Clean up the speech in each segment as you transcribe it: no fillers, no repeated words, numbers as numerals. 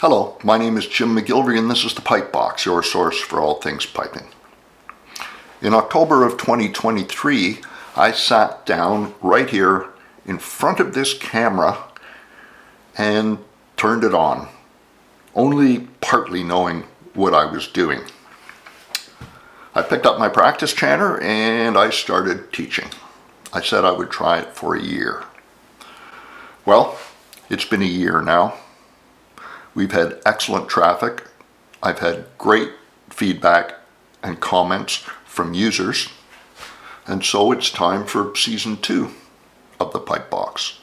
Hello, my name is Jim McGillivray and this is the Pipe Box, your source for all things piping. In October of 2023, I sat down right here in front of this camera and turned it on, only partly knowing what I was doing. I picked up my practice chanter and I started teaching. I said I would try it for a year. Well, it's been a year now. We've had excellent traffic. I've had great feedback and comments from users. And so it's time for Season 2 of the Pipe Box.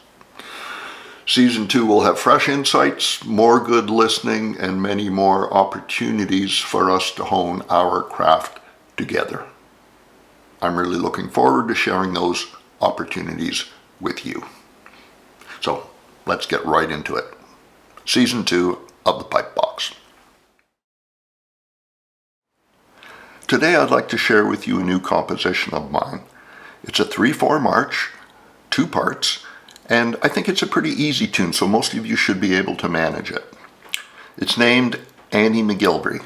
Season 2 will have fresh insights, more good listening, and many more opportunities for us to hone our craft together. I'm really looking forward to sharing those opportunities with you. So let's get right into it. Season 2 of the Pipe Box. Today I'd like to share with you a new composition of mine. It's a 3/4 march, 2 parts, and I think it's a pretty easy tune, so most of you should be able to manage it. It's named Annie McGillivray,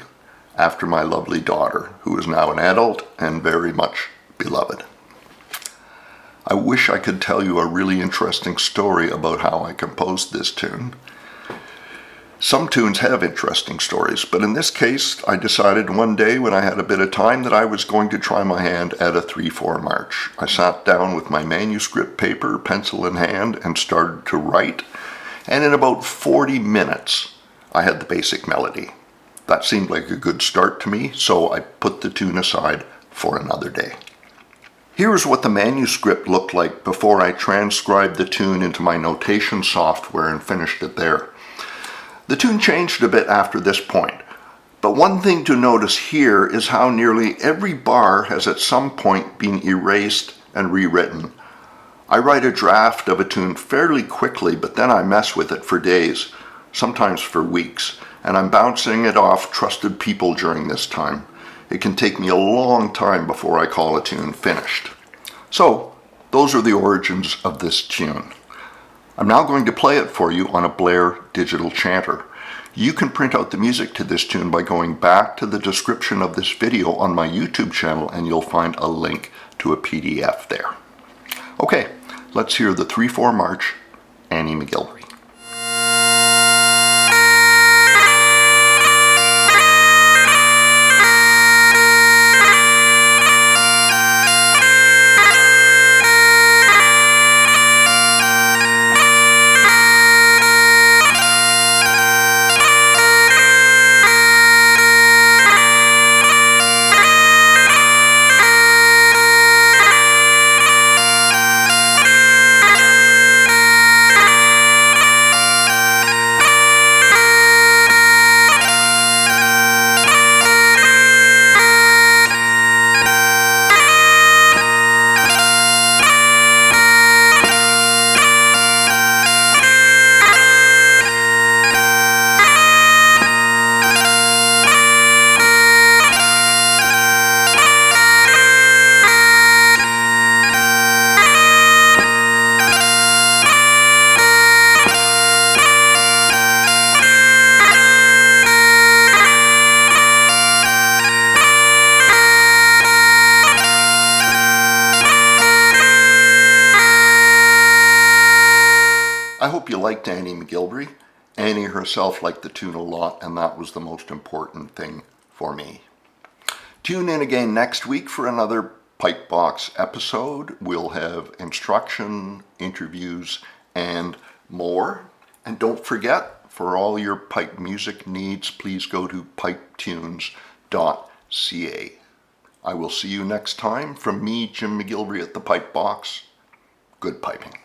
after my lovely daughter, who is now an adult and very much beloved. I wish I could tell you a really interesting story about how I composed this tune. Some tunes have interesting stories, but in this case, I decided one day when I had a bit of time that I was going to try my hand at a 3/4 march. I sat down with my manuscript paper, pencil in hand, and started to write, and in about 40 minutes, I had the basic melody. That seemed like a good start to me, so I put the tune aside for another day. Here's what the manuscript looked like before I transcribed the tune into my notation software and finished it there. The tune changed a bit after this point, but one thing to notice here is how nearly every bar has at some point been erased and rewritten. I write a draft of a tune fairly quickly, but then I mess with it for days, sometimes for weeks, and I'm bouncing it off trusted people during this time. It can take me a long time before I call a tune finished. So, those are the origins of this tune. I'm now going to play it for you on a Blair digital chanter. You can print out the music to this tune by going back to the description of this video on my YouTube channel and you'll find a link to a PDF there. Okay, let's hear the 3/4 march, Annie McGillivray. I hope you liked Annie McGillivray. Annie herself liked the tune a lot, and that was the most important thing for me. Tune in again next week for another Pipe Box episode. We'll have instruction, interviews, and more. And don't forget, for all your pipe music needs, please go to pipetunes.ca. I will see you next time. From me, Jim McGillivray at the Pipe Box. Good piping.